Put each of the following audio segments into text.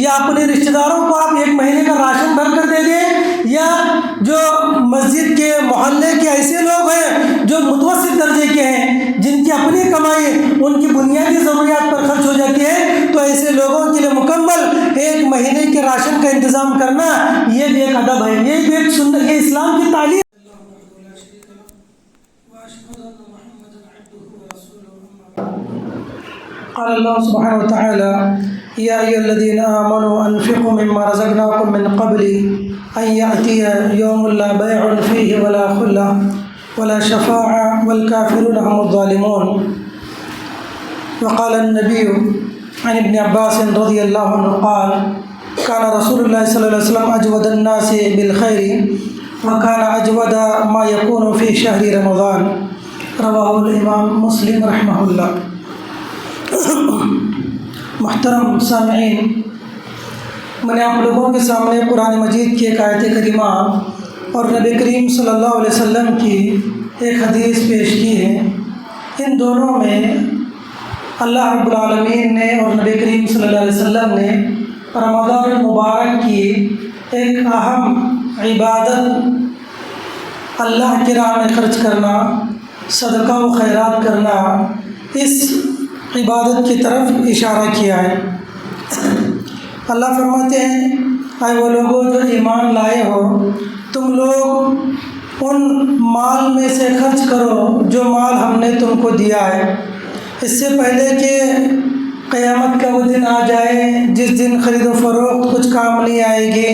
یا اپنے رشتہ داروں کو آپ 1 مہینے کا راشن بھر کر دے دیں، یا جو مسجد کے محلے کے ایسے لوگ ہیں جو متوسط درجے کے ہیں جن کی اپنی کمائی ان کی بنیادی ضروریات پر خرچ ہو جاتی ہے، تو ایسے لوگوں کے لیے مکمل 1 مہینے کے راشن کا انتظام کرنا یہ بھی ایک ادب ہے، یہ بھی ایک سنت، یہ اسلام کی تعلیم۔ قال اللہ سبحانہ وتعالی یا ایھا الذین آمنوا انفقوا مما رزقناکم من قبل ان یأتی یوم لا بیع فیہ ولا خلہ ولا شفاعة والکافرون هم الظالمون۔ وقال النبی عن ابن عباس رضی اللہ عنہ قال كان رسول اللہ صلی اللہ علیہ وسلم اجود الناس بالخیر وكان اجود ما يكون في شهر رمضان۔ رواہ الامام مسلم رحمہ اللہ۔ محترم سامعین، میں نے آپ لوگوں کے سامنے قرآن مجید کی ایک آیت کریمہ اور نبی کریم صلی اللہ علیہ وسلم کی ایک حدیث پیش کی ہے۔ ان دونوں میں اللہ رب العالمین نے اور نبی کریم صلی اللہ علیہ وسلم نے رمضان المبارک کی ایک اہم عبادت اللہ کی راہ میں خرچ کرنا، صدقہ و خیرات کرنا، اس عبادت کی طرف اشارہ کیا ہے۔ اللہ فرماتے ہیں اے وہ لوگوں جو ایمان لائے ہو، تم لوگ ان مال میں سے خرچ کرو جو مال ہم نے تم کو دیا ہے، اس سے پہلے کہ قیامت کا وہ دن آ جائے جس دن خرید و فروخت کچھ کام نہیں آئے گی،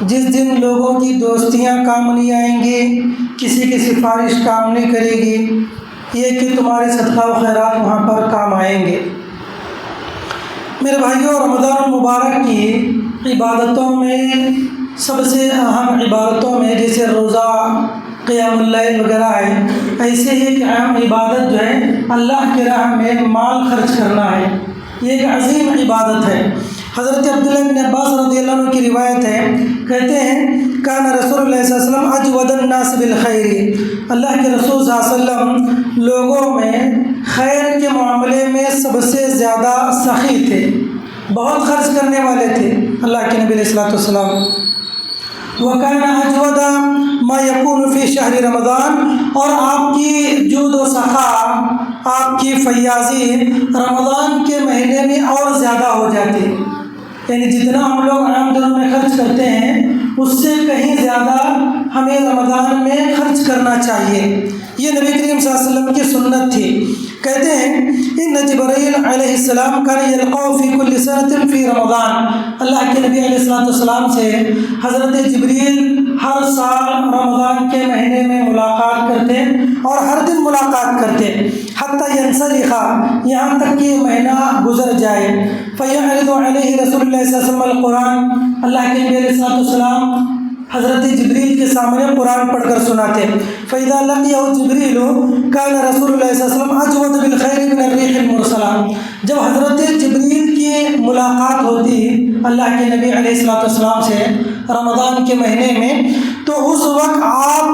جس دن لوگوں کی دوستیاں کام نہیں آئیں گی، کسی کی سفارش کام نہیں کرے گی، یہ کہ تمہارے صدقہ و خیرات وہاں پر کام آئیں گے۔ میرے بھائیوں، رمضان المبارک کی عبادتوں میں سب سے اہم عبادتوں میں جیسے روزہ، قیام اللیل وغیرہ ہے، ایسے ہی ایک اہم عبادت جو ہے اللہ کی راہ میں مال خرچ کرنا ہے۔ یہ ایک عظیم عبادت ہے۔ حضرت عبداللہ بن عباس رضی اللہ عنہ کی روایت ہے، کہتے ہیں کان رسول اللہ صلی اللہ علیہ وسلم اجود الناس بالخیر، اللہ کے رسول صلی اللہ علیہ وسلم لوگوں میں خیر کے معاملے میں سب سے زیادہ سخی تھے، بہت خرچ کرنے والے تھے اللہ کے نبی علیہ الصلوۃ والسلام۔ وَكَانَ أَجْوَدَ مَا يَكُونُ فِي شَهْرِ رمضان، اور آپ کی جود و سخا، آپ کی فیاضی رمضان کے مہینے میں اور زیادہ ہو جاتی، یعنی جتنا ہم لوگ عام دنوں میں خرچ کرتے ہیں اس سے کہیں زیادہ ہمیں رمضان میں خرچ کرنا چاہیے۔ یہ نبی کریم صلی اللہ علیہ وسلم کی سنت تھی۔ کہتے ہیں ان جبرائیل علیہ السلام کان یلقاہ فی کل سنۃ فی رمضان، اللہ کے نبی علیہ السلام سے حضرت جبریل ہر سال رمضان کے مہینے میں ملاقات کرتے اور ہر دن ملاقات کرتے، حتی ینسلخ، یہاں تک کہ مہینہ گزر جائے، فیعرض علیہ رسول اللہ صلی اللہ علیہ وسلم القرآن، اللہ کے نبی علیہ السلام حضرت جبریل کے سامنے قرآن پڑھ کر سناتے۔ فَإِذَا لَقِيَهُ جِبْرِيلُ كَانَ رَسُولُ اللَّهِ صلی اللہ علیہ وسلم أَجْوَدَ بِالْخَيْرِ مِنَ الرِّيحِ الْمُرْسَلَةِ، جب حضرت جبریل کی ملاقات ہوتی اللہ کے نبی علیہ السلام سے رمضان کے مہینے میں، تو اس وقت آپ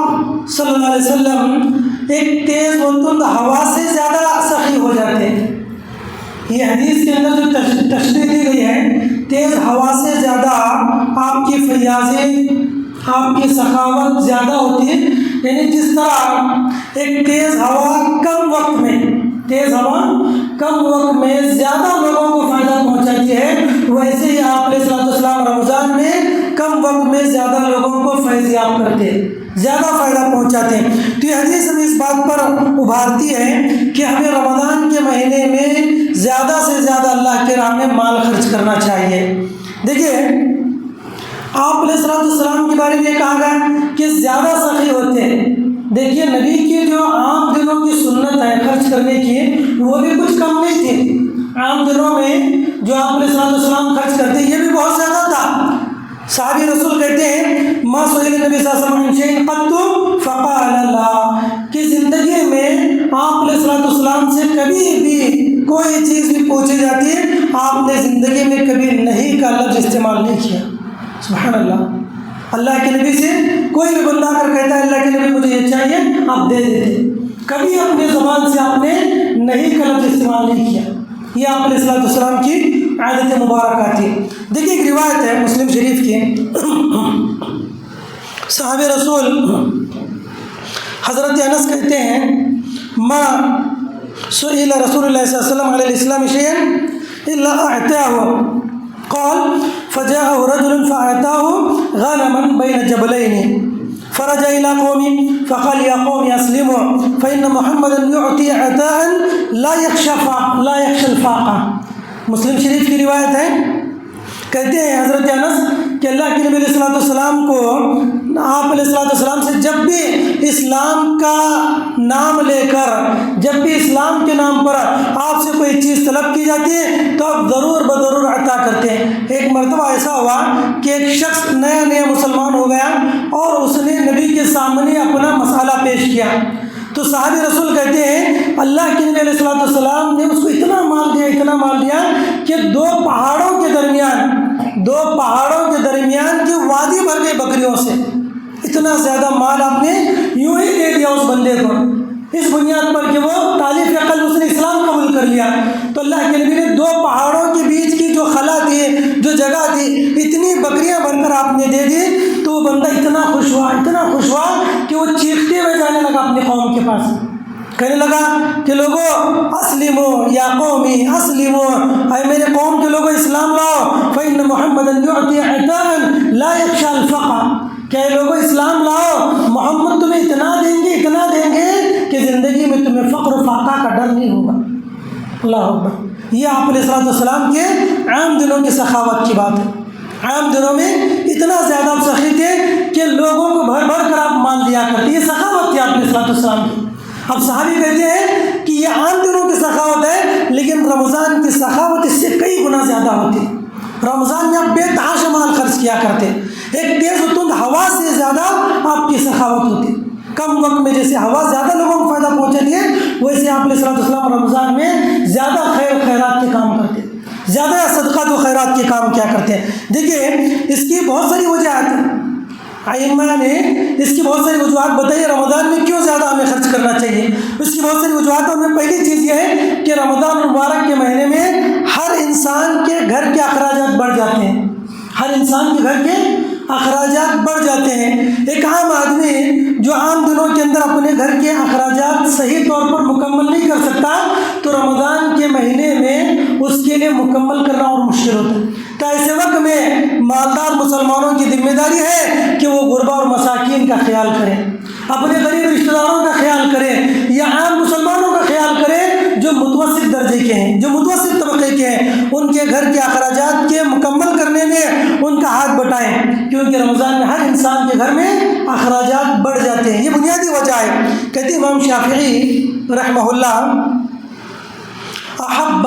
صلی اللہ علیہ وسلم ایک تیز و تند ہوا سے زیادہ سخی ہو جاتے ہیں۔ یہ حدیث کے اندر جو تشریح دی گئی ہے، تیز ہوا سے زیادہ آپ کی فیاضی، آپ کی سخاوت زیادہ ہوتی ہے، یعنی جس طرح ایک تیز ہوا کم وقت میں زیادہ لوگوں کو فائدہ پہنچاتی ہے، ویسے ہی آپ علیہ السلام رمضان میں کم وقت میں زیادہ لوگوں کو فیضیاب کرتے ہیں، زیادہ فائدہ پہنچاتے ہیں۔ تو یہ حدیث ہمیں اس بات پر ابھارتی ہے کہ ہمیں رمضان کے مہینے میں زیادہ سے زیادہ اللہ کے راہ میں مال خرچ کرنا چاہیے۔ دیکھیے، آپ علیہ السلام کے بارے میں کہا گیا کہ زیادہ سخی ہوتے ہیں۔ دیکھیے، نبی کی جو عام دنوں کی سنت ہے خرچ کرنے کی، وہ بھی کچھ کم نہیں تھی۔ عام دنوں میں جو آپ علیہ السلام خرچ کرتے یہ بھی بہت زیادہ تھا۔ صحابی رسول کہتے ہیں ما سئل نبی صلی اللہ علیہ وسلم عن شیء قط فقال لا، کہ زندگی میں آپ علیہ السلام سے کبھی بھی کوئی چیز بھی پوچھی جاتی ہے، آپ نے زندگی میں کبھی نہیں کا لفظ استعمال نہیں کیا۔ سبحان اللہ، اللہ کے نبی سے کوئی بھی بندہ اگر کہتا ہے اللہ کے نبی مجھے یہ چاہیے، آپ دے دیتے، کبھی اپنی زبان سے آپ نے نہیں کا لفظ استعمال نہیں کیا۔ یہ آپ علیہ السلام کی عادت مبارکہ تھی۔ دیکھیے ایک روایت ہے مسلم شریف کی، صحابہ رسول حضرت انس کہتے ہیں ما سئل رسول اللہ صلی اللہ علیہ وسلم علی الاسلام شیئا الا اعطاه قال فجاءه رجل فاعطاه غنما بين جبلين فرجع الى قومه فقال يا قوم اسلموا فان محمدا يعطي عطاء لا يخشى الفاقه۔ مسلم شریف کی روایت ہے، کہتے ہیں حضرت انس کہ اللہ کے نبی علیہ الصلوۃ والسلام کو آپ علیہ الصلوۃ والسلام سے جب بھی اسلام کا نام لے کر، جب بھی اسلام کے نام پر آپ سے کوئی چیز طلب کی جاتی ہے تو آپ ضرور بضرور عطا کرتے ہیں۔ ایک مرتبہ ایسا ہوا کہ ایک شخص نیا مسلمان ہو گیا اور اس نے نبی کے سامنے اپنا مسئلہ پیش کیا، تو صحابی رسول کہتے ہیں اللہ کے نبی علیہ الصلوۃ والسلام نے اس کو اتنا مال دیا کہ دو پہاڑوں کے درمیان کی وادی بھر گئی بکریوں سے، اتنا زیادہ مال آپ نے یوں ہی دے دیا اس بندے کو، اس بنیاد پر کہ وہ تالیف عقل اس نے اسلام قبول کر لیا۔ تو اللہ کے نبی نے دو پہاڑوں کے بیچ کی جو خلا تھی، جو جگہ تھی، اتنی بکریاں بھر کر آپ نے دے دی، تو وہ بندہ اتنا خوش ہوا کہ وہ چیختے ہوئے جانے لگا اپنے قوم کے پاس، کہنے لگا کہ لوگوں اسلموا یا قومی اسلموا، اے میرے قوم کے لوگوں اسلام لاؤ، فإن محمدا يعطي عطاء لا يخشى الفقر، کہ لوگوں اسلام لاؤ، محمد تمہیں اتنا دیں گے کہ زندگی میں تمہیں فقر و فاقہ کا ڈر نہیں ہوگا۔ اللہ اکبر۔ یہ آپ علیہ الصلوۃ والسلام کے عام دنوں کی سخاوت کی بات ہے۔ عام دنوں میں اتنا زیادہ آپ سخی تھے کہ لوگوں کو بھر کر آپ مال دیا کرتے، یہ سخاوت تھی آپ علیہ الصلوۃ والسلام کی۔ اب صحابی کہتے ہیں کہ یہ عام دنوں کی سخاوت ہے، لیکن رمضان کی سخاوت اس سے کئی گنا زیادہ ہوتی۔ رمضان میں آپ بے تحاشا مال خرچ کیا کرتے، ایک تیز و تند ہوا سے زیادہ آپ کی سخاوت ہوتی۔ کم وقت میں جیسے ہوا زیادہ لوگوں کو فائدہ پہنچاتی ہے، ویسے آپ علیہ الصلوۃ والسلام رمضان میں زیادہ خیر و خیرات کے کام کرتے، زیادہ صدقات و خیرات کے کام کیا کرتے ہیں۔ دیکھیے اس کی بہت ساری وجوہات ہیں، ائمہ نے اس کی بہت ساری وجوہات بتائی رمضان میں کیوں زیادہ ہمیں خرچ کرنا چاہیے۔ اس کی بہت ساری وجوہات میں پہلی چیز یہ ہے کہ رمضان المبارک کے مہینے میں ہر انسان کے گھر کے اخراجات بڑھ جاتے ہیں، ایک عام آدمی جو عام دنوں کے اندر اپنے گھر کے اخراجات صحیح طور پر مکمل نہیں کر سکتا، تو رمضان کے مہینے میں اس کے لیے مکمل کرنا اور مشکل ہوتا ہے۔ تو ایسے وقت میں مالدار مسلمانوں کی ذمہ داری ہے کہ وہ غربا اور مساکین کا خیال کریں، اپنے غریب رشتہ داروں کا خیال کریں، یا عام مسلمانوں کا خیال کریں جو متوسط درجے کے ہیں، جو متوسط طبقے کے ہیں، ان کے گھر کے اخراجات کے مکمل کرنے میں ان کا ہاتھ بٹائیں، کیونکہ رمضان میں ہر انسان کے گھر میں اخراجات بڑھ جاتے ہیں۔ یہ بنیادی وجہ ہے۔ کہتے امام شافعی رحمہ اللہ احب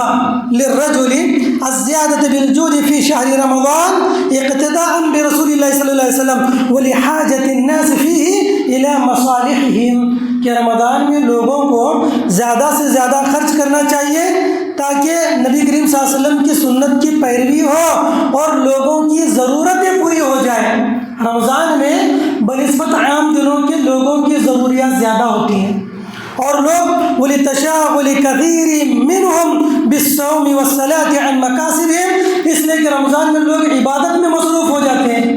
للرجل الزیادة بالجود في شهر رمضان اقتداء برسول الله صلی اللہ علیہ وسلم ولحاجة الناس فيه الى مصالحهم، کہ رمضان میں لوگوں کو زیادہ سے زیادہ خرچ کرنا چاہیے تاکہ نبی کریم صلی اللہ علیہ وسلم کی سنت کی پیروی ہو اور لوگوں کی ضرورتیں پوری ہو جائیں۔ رمضان میں بنسبت عام دنوں کے لوگوں کی ضروریات زیادہ ہوتی ہیں، اور لوگ وَلِتَشَاغُلِ كَثِيرٍ مِّنْهُمْ بِالصَّوْمِ وَالصَّلَاةِ عَنْ مَكَاسِبِهِمْ، اس لیے کہ رمضان میں لوگ عبادت میں مصروف ہو جاتے ہیں۔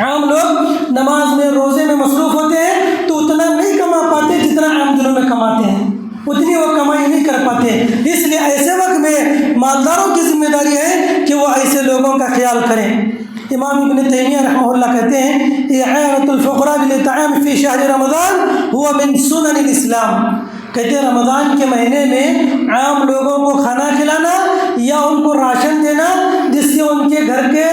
عام لوگ نماز میں، روزے میں مصروف ہوتے ہیں تو اتنا نہیں کما پاتے جتنا عام دنوں میں کماتے ہیں، اتنی وہ کمائی نہیں کر پاتے۔ اس لیے ایسے وقت میں مالداروں کی ذمہ داری ہے کہ وہ ایسے لوگوں کا خیال کریں۔ امام ابن تیمیہ رحمہ اللہ کہتے ہیں اعانۃ الفقراء بالطعام فی شہر رمضان هو من سنن الاسلام، کہتے ہیں رمضان کے مہینے میں عام لوگوں کو کھانا کھلانا یا ان کو راشن دینا جس سے ان کے گھر کے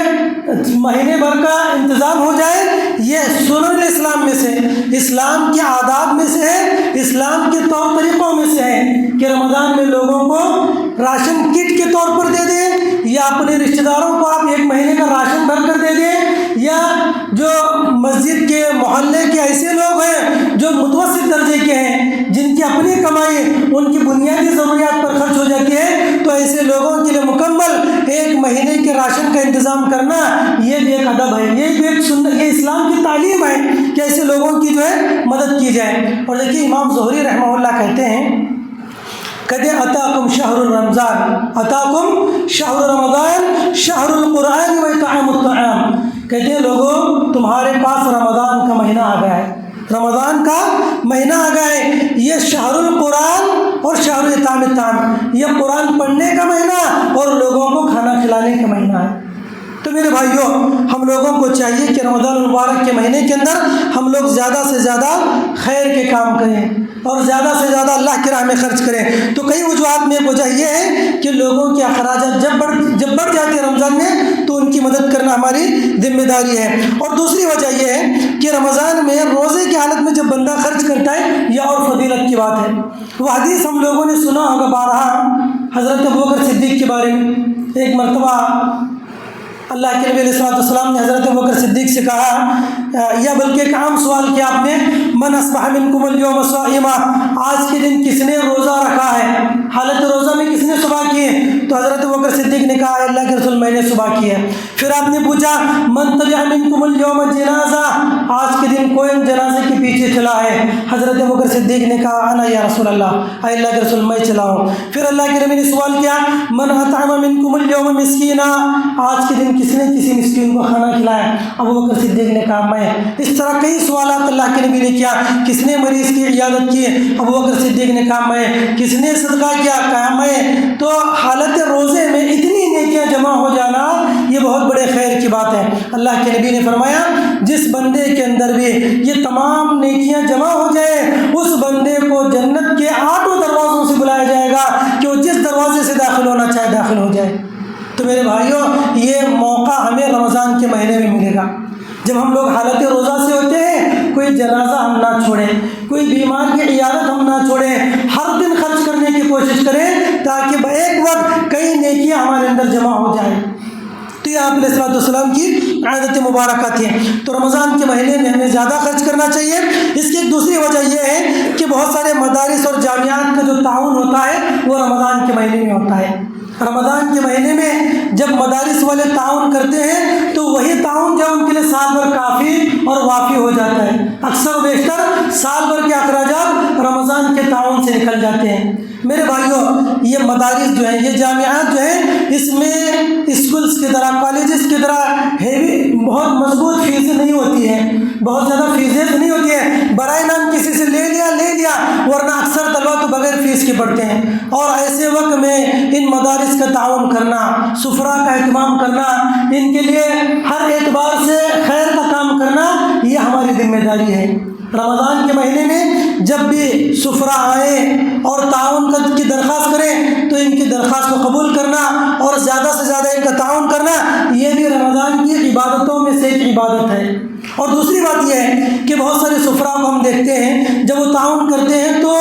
مہینے بھر کا انتظام ہو جائے، یہ سنن الاسلام میں سے، اسلام کے آداب میں سے ہے، اسلام کے طور طریقوں میں سے ہے کہ رمضان میں لوگوں کو راشن کٹ کے طور پر دے دیں، یا اپنے رشتہ داروں کو آپ ایک مہینے کا راشن بھر کر دے دیں، یا جو مسجد کے محلے کے ایسے لوگ ہیں جو متوسط درجے کے ہیں جن کی اپنی کمائی ان کی بنیادی ضروریات پر خرچ ہو جاتی ہے، تو ایسے لوگوں کے لیے مکمل ایک مہینے کے راشن کا انتظام کرنا یہ بھی ایک ادب ہے، یہ بھی ایک سنت، یہ اسلام کی تعلیم ہے کہ ایسے لوگوں کی جو ہے مدد کی جائے۔ اور دیکھیے امام زہری رحمہ اللہ کہتے ہیں کہتے ہیں اتاکم شہر الرمضان، اتاکم شہر رمضان شہر القرآن و اطعام الطعام، کہتے ہیں لوگوں تمہارے پاس رمضان کا مہینہ آ گیا ہے، رمضان کا مہینہ آ گیا ہے، یہ شہر القرآن اور شہر اطعام الطعام، یہ قرآن پڑھنے کا مہینہ اور لوگوں کو کھانا کھلانے کا مہینہ ہے۔ تو میرے بھائیوں، ہم لوگوں کو چاہیے کہ رمضان المبارک کے مہینے کے اندر ہم لوگ زیادہ سے زیادہ خیر کے کام کریں اور زیادہ سے زیادہ اللہ کی راہ میں خرچ کریں۔ تو کئی وجوہات میں ایک وجہ یہ ہے کہ لوگوں کے اخراجات جب بڑھ جاتے ہیں رمضان میں تو ان کی مدد کرنا ہماری ذمہ داری ہے۔ اور دوسری وجہ یہ ہے کہ رمضان میں روزے کی حالت میں جب بندہ خرچ کرتا ہے یہ اور فضیلت کی بات ہے۔ وہ حدیث ہم لوگوں نے سنا ہوگا بارہا، حضرت ابوبکر صدیق کے بارے میں۔ ایک مرتبہ اللہ کے نبی علیہ السلام نے حضرت ابوبکر صدیق سے کہا، یا بلکہ ایک عام سوال کیا آپ نے، من اصبح منکم اليوم صائما، آج کے دن کس نے روزہ رکھا ہے، حالت روزہ میں کس نے صبح کی ہے؟ تو حضرت ابوبکر صدیق نے کہا اللہ کے رسول میں نے صبح کی ہے۔ پھر آپ نے پوچھا من تبع منکم اليوم جنازہ، آج کے دن کوئی جنازے کے پیچھے چلا ہے؟ حضرت ابوبکر صدیق نے کہا انا یا رسول اللہ، اے اللہ کے رسول میں چلا ہوں۔ پھر اللہ کے نبی نے سوال کیا من اطعم منکم اليوم مسکینا، آج کے دن کس نے کسی مسکین کو کھانا کھلایا؟ ابوبکر صدیق نے کہا میں۔ اس طرح کئی سوالات اللہ کے نبی نے کیا، کس نے مریض کی عیادت کی؟ ابوبکر صدیق نے کہا میں۔ کس نے صدقہ کیا؟ کہا میں۔ تو حالت روزے میں اتنی نیکیاں جمع ہو جانا یہ بہت بڑے خیر کی بات ہے۔ اللہ کے نبی نے فرمایا جس بندے کے اندر بھی یہ تمام نیکیاں جمع ہو جائے اس بندے کو جنت کے 8 دروازوں سے بلایا جائے گا کہ وہ جس دروازے سے داخل ہونا چاہے داخل ہو جائے۔ تو میرے بھائیوں، یہ موقع ہمیں رمضان کے مہینے میں ملے گا جب ہم لوگ حالت روزہ سے ہوتے ہیں، کوئی جنازہ ہم نہ چھوڑیں، کوئی بیمار کی عیادت ہم نہ چھوڑیں، ہر دن خرچ کرنے کی کوشش کریں تاکہ ایک وقت کئی نیکیاں ہمارے اندر جمع ہو جائیں۔ تو یہ آپ علیہ الصلوۃ والسلام کی عادت مبارکہ تھی۔ تو رمضان کے مہینے میں ہمیں زیادہ خرچ کرنا چاہیے۔ اس کی ایک دوسری وجہ یہ ہے کہ بہت سارے مدارس اور جامعات کا جو تعاون ہوتا ہے وہ رمضان کے مہینے میں ہوتا ہے۔ رمضان کے مہینے میں جب مدارس والے تعاون کرتے ہیں تو وہی تعاون جو ان کے لیے سال بھر کافی اور وافی ہو جاتا ہے۔ اکثر و بیشتر سال بھر کے اخراجات رمضان کے تعاون سے نکل جاتے ہیں۔ میرے بھائیوں، یہ مدارس جو ہیں، یہ جامعات جو ہیں، اس میں اسکولس کی طرح کالجز کی طرح ہیوی بہت مضبوط فیسیں نہیں ہوتی ہیں، بہت زیادہ فیسیں نہیں ہوتی ہیں، برائے نام کسی سے لے لیا، ورنہ اکثر طلبہ تو بغیر فیس کے پڑھتے ہیں۔ اور ایسے وقت میں ان مدارس کا تعاون کرنا، سفرا کا اہتمام کرنا، ان کے لیے ہر اعتبار سے خیر کا کام کرنا یہ ہماری ذمہ داری ہے۔ رمضان کے مہینے میں جب بھی سفرا آئیں اور تعاون کی درخواست کریں تو ان کی درخواست کو قبول کرنا اور زیادہ سے زیادہ ان کا تعاون کرنا یہ بھی رمضان کی عبادتوں میں سے ایک عبادت ہے۔ اور دوسری بات یہ ہے کہ بہت سارے سفرا کو ہم دیکھتے ہیں جب وہ تعاون کرتے ہیں تو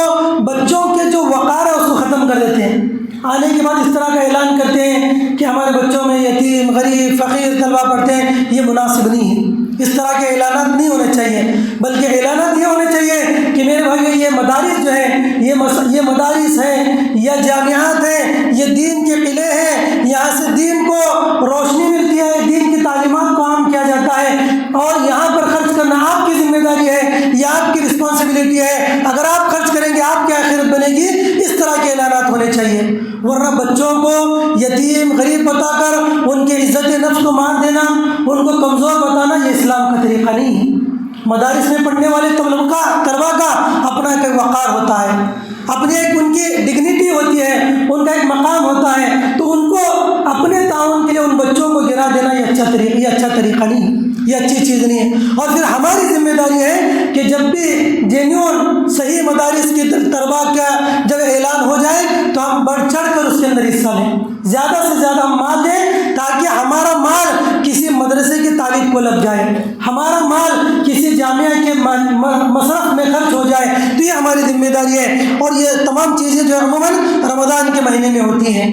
بچوں کے جو وقار ہے اس کو ختم کر دیتے ہیں۔ آنے کے بعد اس طرح کا اعلان کرتے ہیں کہ ہمارے بچوں میں یتیم، غریب، فقیر طلبہ پڑھتے ہیں، یہ مناسب نہیں ہے۔ اس طرح کے اعلانات نہیں ہونے چاہیے، بلکہ اعلانات یہ ہونے چاہیے کہ میرے بھائیو یہ مدارس جو ہیں، یہ مدارس ہیں یا جامعات ہیں، یہ دین کے قلعے ہیں، یہاں سے دین کو روشنی ملتی ہے، دین کی تعلیمات کو عام کیا جاتا ہے، اور یہاں پر خرچ کرنا آپ کی ذمہ داری ہے، یہ آپ کی رسپانسبلٹی ہے۔ اگر آپ خرچ کریں گے آپ کی آخرت بنے گی۔ اس طرح کے اعلانات ہونے چاہیے، ورنہ بچوں کو یتیم غریب بتا کر ان کے عزت نفس کو مار دینا، ان کو کمزور بتانا یہ اسلام کا طریقہ نہیں ہے۔ مدارس میں پڑھنے والے طلباء کا اپنا ایک وقار ہوتا ہے، اپنی ایک ان کی ڈگنیٹی ہوتی ہے، ان کا ایک مقام ہوتا ہے، تو ان کو اپنے تعاون کے لیے ان بچوں کو گرا دینا یہ اچھا طریقہ نہیں، یہ اچھی چیز نہیں ہے۔ اور پھر ہماری ذمہ داری ہے کہ جب بھی جینیون صحیح مدارس کی طلباء کا جب اعلان ہو جائے تو ہم بڑھ چڑھ کر اس کے اندر حصہ لیں، زیادہ سے زیادہ ہم مال دیں تاکہ ہمارا مال کسی مدرسے کی تعلیم کو لگ جائے، ہمارا مال کسی جامعہ کے مصرف میں خرچ ہو جائے۔ تو یہ ہماری ذمہ داری ہے، اور یہ تمام چیزیں جو عموماً رمضان کے مہینے میں ہوتی ہیں۔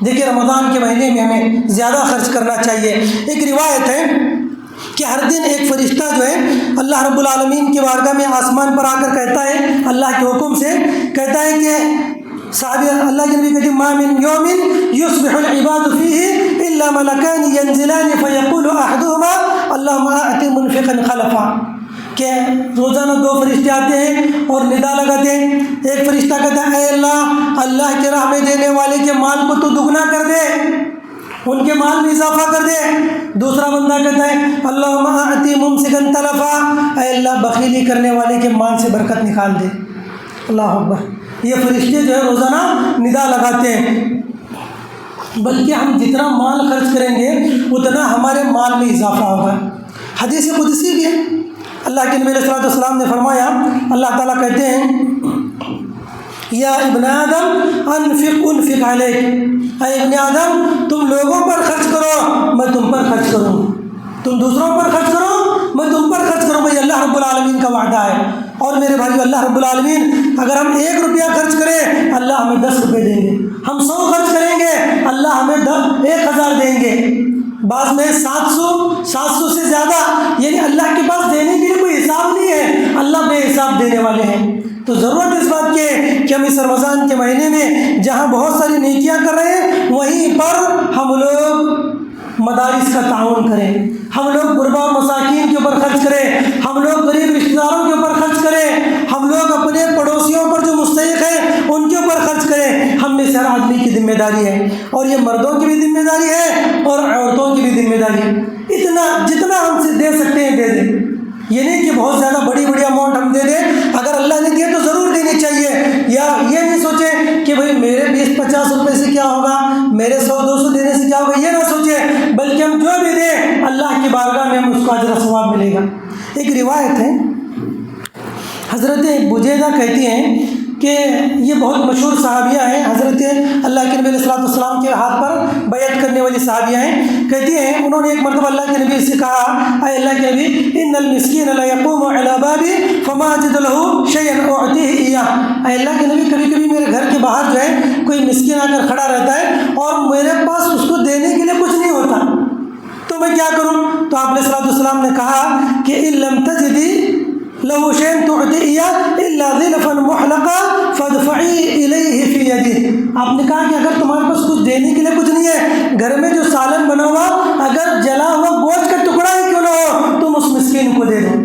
دیکھیے رمضان کے مہینے میں ہمیں زیادہ خرچ کرنا چاہیے۔ ایک روایت ہے کہ ہر دن ایک فرشتہ جو ہے اللہ رب العالمین کی بارگاہ میں آسمان پر آ کر کہتا ہے، اللہ کے حکم سے کہتا ہے کہ صحابی اللہ کے نبی کہتے ہیں ما من یوم یصبح العباد فیہ الا ملکان ینزلان فیقول احدهما اللہم اعط منفقا خلفا، کہ روزانہ 2 فرشتے آتے ہیں اور ندا لگاتے ہیں ایک فرشتہ کہتا ہے اے اللہ، اللہ کی راہ میں دینے والے کے مال کو تو دگنا کر دے، ان کے مال میں اضافہ کر دے۔ دوسرا بندہ کہتا ہے اللہم اعطی ممسکا تلفا، اے اللہ بخیلی کرنے والے کے مال سے برکت نکال دے۔ اللہ اکبر۔ یہ فرشتے جو ہے روزانہ ندا لگاتے ہیں، بلکہ ہم جتنا مال خرچ کریں گے اتنا ہمارے مال میں اضافہ ہوگا۔ حدیث قدسی بھی ہے، اللہ کے نبی علیہ السلام نے فرمایا، اللہ تعالیٰ کہتے ہیں یا ابن آدم انفق علیک، اے ابن آدم تم لوگوں پر خرچ کرو میں تم پر خرچ کروں، تم دوسروں پر خرچ کرو میں تم پر خرچ کروں۔ بھائی اللہ رب العالمین کا وعدہ ہے، اور میرے بھائیو اللہ رب العالمین اگر ہم 1 روپیہ خرچ کریں اللہ ہمیں 10 روپے دیں گے، ہم 100 خرچ کریں گے اللہ ہمیں 1000 دیں گے، بعض میں 700 سے زیادہ، یعنی اللہ کے پاس دینے کے لیے کوئی حساب نہیں ہے، اللہ بے حساب دینے والے ہیں۔ تو ضرورت اس بات کی ہے کہ ہم اس رمضان کے مہینے میں جہاں بہت ساری نیکیاں کر رہے ہیں وہیں پر ہم لوگ مدارس کا تعاون کریں، ہم لوگ غربا اور مساکین کے اوپر خرچ کریں، ہم لوگ غریب رشتہ داروں کے اوپر خرچ کریں، ہم لوگ اپنے پڑوسیوں پر جو مستحق ہیں ان کے اوپر خرچ کریں۔ ہم میں سے ہر آدمی کی ذمہ داری ہے، اور یہ مردوں کی بھی ذمہ داری ہے اور عورتوں کی بھی ذمہ داری ہے۔ اتنا جتنا ہم سے دے سکتے ہیں دے دیں، یہ نہیں کہ بہت زیادہ بڑی اماؤنٹ ہم دے دیں، اگر اللہ نے دیا تو ضرور دینی چاہیے، یا یہ نہیں سوچیں کہ بھئی میرے 20-50 روپے سے کیا ہوگا، میرے 100-200 دینے سے کیا ہوگا، یہ نہ سوچیں، بلکہ ہم جو بھی دیں اللہ کی بارگاہ میں ہم اس کو اجر و ثواب ملے گا۔ ایک روایت ہے، حضرت بجیدہ کہتی ہیں کہ یہ بہت مشہور صحابیہ ہیں، حضرت اللہ کے نبی علیہ السلام کے ہاتھ پر بیعت کرنے والی صحابیہ ہیں، کہتی ہیں انہوں نے ایک مرتبہ اللہ کے نبی سے کہا اے اللہ کے نبی ان المسکین لا یقوم علی بابی فما اجد له شیئا اعطیہ ایاہ، اے اللہ کے نبی کبھی کبھی میرے گھر کے باہر جو ہے کوئی مسکین آ کر کھڑا رہتا ہے اور میرے پاس اس کو دینے کے لیے کچھ نہیں ہوتا، تو میں کیا کروں؟ تو آپ علیہ السلام نے کہا کہ ان لم تجدی لو شین تعطیہ الا ظلفا محلقا فادفعی الیہ فی یدی، آپ نے کہا کہ اگر تمہارے پاس کچھ دینے کے لیے کچھ نہیں ہے، گھر میں جو سالن بنا ہوا اگر جلا ہوا گوشت کا ٹکڑا ہی کیوں نہ ہو تم اس مسکین کو دے دو،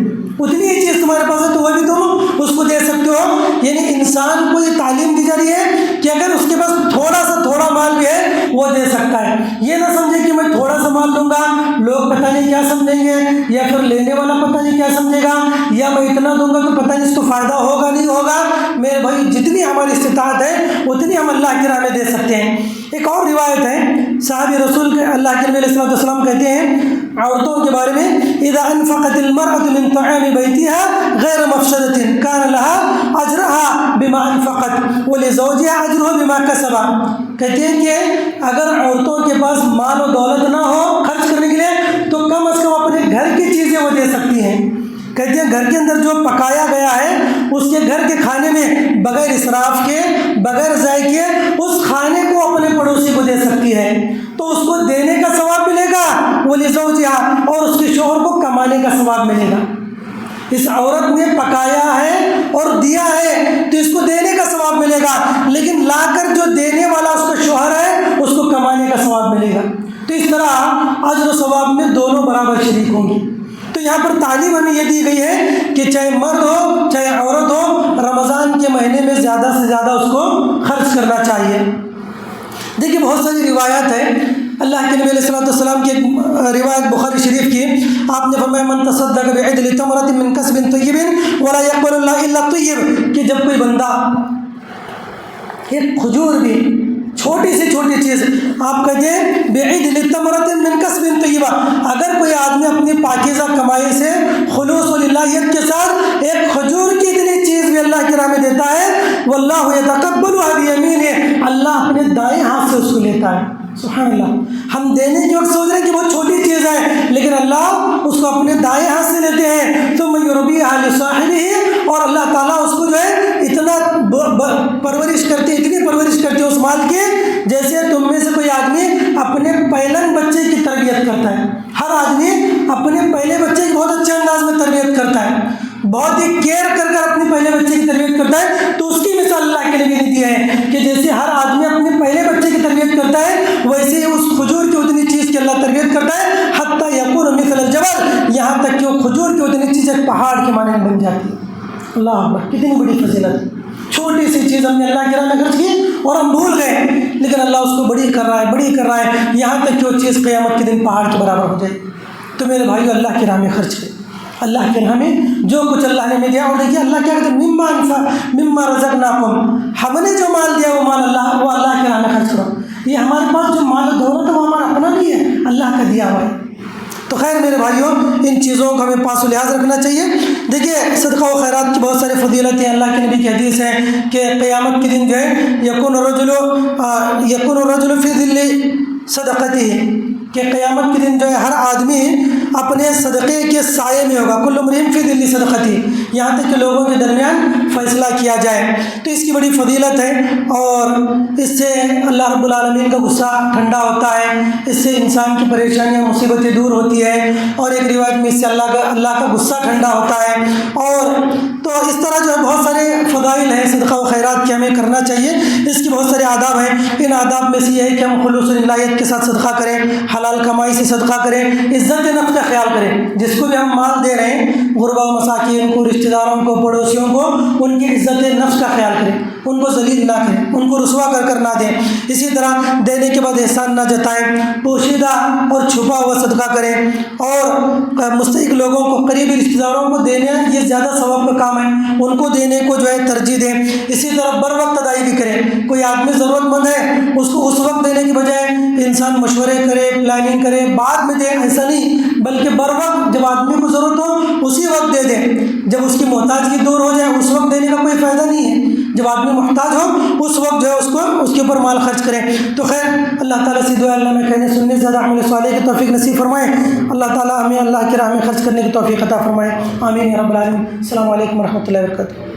اتنی ہی چیز تمہارے پاس ہے تو وہ بھی تم اس کو دے سکتے ہو۔ یعنی انسان کو یہ تعلیم دی جا رہی ہے کہ اگر اس کے پاس تھوڑا مال بھی ہے وہ دے سکتا ہے، یہ نہ سمجھے کہ میں تھوڑا سا مال دوں گا لوگ پتہ نہیں کیا سمجھیں گے، یا پھر لینے والا پتہ نہیں کیا سمجھے گا، یا میں اتنا دوں گا تو پتہ نہیں اس کو فائدہ ہوگا نہیں ہوگا۔ میرے بھائی جتنی ہماری استطاعت ہے اتنی ہم اللہ کی راہ میں دے سکتے ہیں۔ ایک اور روایت ہے، صحابی رسول کے اللہ کے نبی علیہ السلام کہتے ہیں عورتوں کے بارے میں اذا انفقت المرأة من طعام بیتها غیر مفسدة كان لها اجرها بما انفقت ولزوجها اجره بما کسب، کہتے ہیں کہ اگر عورتوں کے پاس مال و دولت نہ ہو خرچ کرنے کے لیے تو کم از کم اپنے گھر کی چیزیں وہ دے سکتی ہیں، کہتے ہیں گھر کے اندر جو پکایا گیا ہے اس کے گھر کے کھانے میں بغیر اسراف کے بغیر ضائع کیے اس کھانے کو اپنے پڑوسی کو دے سکتی ہے، تو اس کو دینے کا ثواب ملے گا وَلِزَوْجِهَا، اور اس کے شوہر کو کمانے کا ثواب ملے گا۔ اس عورت نے پکایا ہے اور دیا ہے تو اس کو دینے کا ثواب ملے گا، لیکن لا کر جو دینے والا اس کا شوہر ہے اس کو کمانے کا ثواب ملے گا، تو اس طرح اجر و ثواب میں دونوں برابر شریک ہوں گی۔ تو یہاں پر تعلیم ہمیں یہ دی گئی ہے کہ چاہے مرد ہو چاہے عورت ہو رمضان کے مہینے میں زیادہ سے زیادہ اس کو خرچ کرنا چاہیے۔ دیکھیے بہت ساری روایات ہیں، اللہ کے نبی علیہ السلام کی ایک روایت بخاری شریف کی، آپ نے فرمایا من تصدق بعدل تمرۃ من کسب طیب ولا يقبل اللہ الا طیب، کہ جب کوئی بندہ ایک کھجور بھی چھوٹی سے چھوٹی چیز آپ کہتے ہیں بعدل تمرۃ من کسب طیبہ، اگر کوئی آدمی اپنی پاکیزہ کمائی سے خلوص و للہیت کے ساتھ ایک کھجور کی اتنی چیز بھی اللہ کی راہ میں دیتا ہے واللہ یتقبلها بیمینہ، اللہ اپنے دائیں ہاتھ سے اس کو لیتا ہے۔ سبحان اللہ، ہم دینے کے وقت سوچ رہے ہیں کہ بہت چھوٹی چیز ہے لیکن اللہ اس کو اپنے دائیں ہاتھ سے لیتے ہیں، ثم یربیہا لصاحبہ، اور اللہ تعالیٰ اس کو جو ہے اتنا پرورش کرتے اتنی پرورش کرتے اس مال کی جیسے تم میں سے کوئی آدمی اپنے پہلن بچے کی تربیت کرتا ہے۔ ہر آدمی اپنے پہلے بچے کی بہت اچھے انداز میں تربیت کرتا ہے، بہت ہی کیئر کر اپنے پہلے بچے کی تربیت کرتا ہے، تو اس کی مثال اللہ کے نبی نے دی ہے کہ جیسے ہر آدمی اپنے پہلے بچے کی تربیت کرتا ہے ویسے ہی اس کھجور کی اتنی چیز کی اللہ تربیت کرتا ہے حتیٰ یکون مثل الجبل، یہاں تک کہ وہ کھجور کی اتنی چیز ایک پہاڑ کے مانند بن جاتی ہے۔ اللہ اکبر، کتنی بڑی فضیلت، چھوٹی سی چیز ہم نے اللہ کی راہ میں خرچ کی اور ہم بھول گئے، لیکن اللہ اس کو بڑی کر رہا ہے، بڑی کر رہا ہے، یہاں تک کہ وہ چیز قیامت کے دن پہاڑ کے برابر ہو جائے۔ تو میرے بھائیو اللہ کی راہ میں خرچ کریں، اللہ کی راہ میں جو کچھ اللہ نے ہمیں دیا۔ اور دیکھیے اللہ کیا کہتے ہیں، مما رزقناکم، ہم نے جو مال دیا وہ مال وہ اللہ کی راہ میں خرچ کرو۔ یہ ہمارے پاس جو مال و دولت ہے وہ ہمارا اپنا نہیں ہے، اللہ کا دیا ہوا ہے۔ تو خیر میرے بھائیوں، ان چیزوں کا ہمیں پاس و لحاظ رکھنا چاہیے۔ دیکھیے صدقہ و خیرات کی بہت ساری فضیلت ہیں۔ اللہ کے نبی کی حدیث ہے کہ قیامت کے دن جو ہے یکون الرجل فی ظل صدقتہ، کہ قیامت کے دن جو ہے ہر آدمی اپنے صدقے کے سائے میں ہوگا، کل امرئ فی ظل صدقتہ، یہاں تک کہ لوگوں کے درمیان فیصلہ کیا جائے۔ تو اس کی بڑی فضیلت ہے، اور اس سے اللہ رب العالمین کا غصہ ٹھنڈا ہوتا ہے، اس سے انسان کی پریشانیاں مصیبتیں دور ہوتی ہے، اور ایک روایت میں اس سے اللہ کا غصہ ٹھنڈا ہوتا ہے۔ اور تو اس طرح جو ہے بہت سارے فضائل ہیں صدقہ و خیرات کے، ہمیں کرنا چاہیے۔ اس کی بہت سارے آداب ہیں، ان آداب میں سے یہ ہے کہ ہم خلوص للہیت کے ساتھ صدقہ کریں، حلال کمائی سے صدقہ کریں، عزت نفس کا خیال کریں۔ جس کو بھی ہم مال دے رہے ہیں، غربا و مساکین کو، رشتہ داروں کو، پڑوسیوں کو، ان کی عزت نفس کا خیال کریں، ان کو ذلیل نہ کریں، ان کو رسوا کر نہ دیں۔ اسی طرح دینے کے بعد احسان نہ جتائیں، پوشیدہ اور چھپا ہوا صدقہ کریں، اور مستحق لوگوں کو، قریبی رشتہ داروں کو دینا یہ زیادہ ثواب کا کام ہے، ان کو دینے کو جو ہے ترجیح دیں۔ اسی طرح بر وقت ادائیگی کریں، کوئی آدمی ضرورت مند ہے اس کو اس وقت دینے کی بجائے انسان مشورے کرے، پلاننگ کرے، بعد میں دے، ایسا نہیں، بلکہ بر وقت جب آدمی کو ضرورت ہو اسی وقت دے دیں۔ جب اس کی محتاجگی دور ہو جائے اس وقت دینے کا کوئی فائدہ نہیں ہے، جب آدمی محتاج ہو اس وقت جو ہے اس کے اوپر مال خرچ کریں۔ تو خیر اللہ تعالیٰ سے دعا اللہ میں کہنے سننے سے زیادہ عمل صالح کی توفیق نصیب فرمائے۔ اللہ تعالیٰ ہمیں اللہ کی راہ میں خرچ کرنے کی توفیق عطا فرمائے، آمین یا رب العالمین۔ السلام علیکم ورحمۃ اللہ وبرکاتہ۔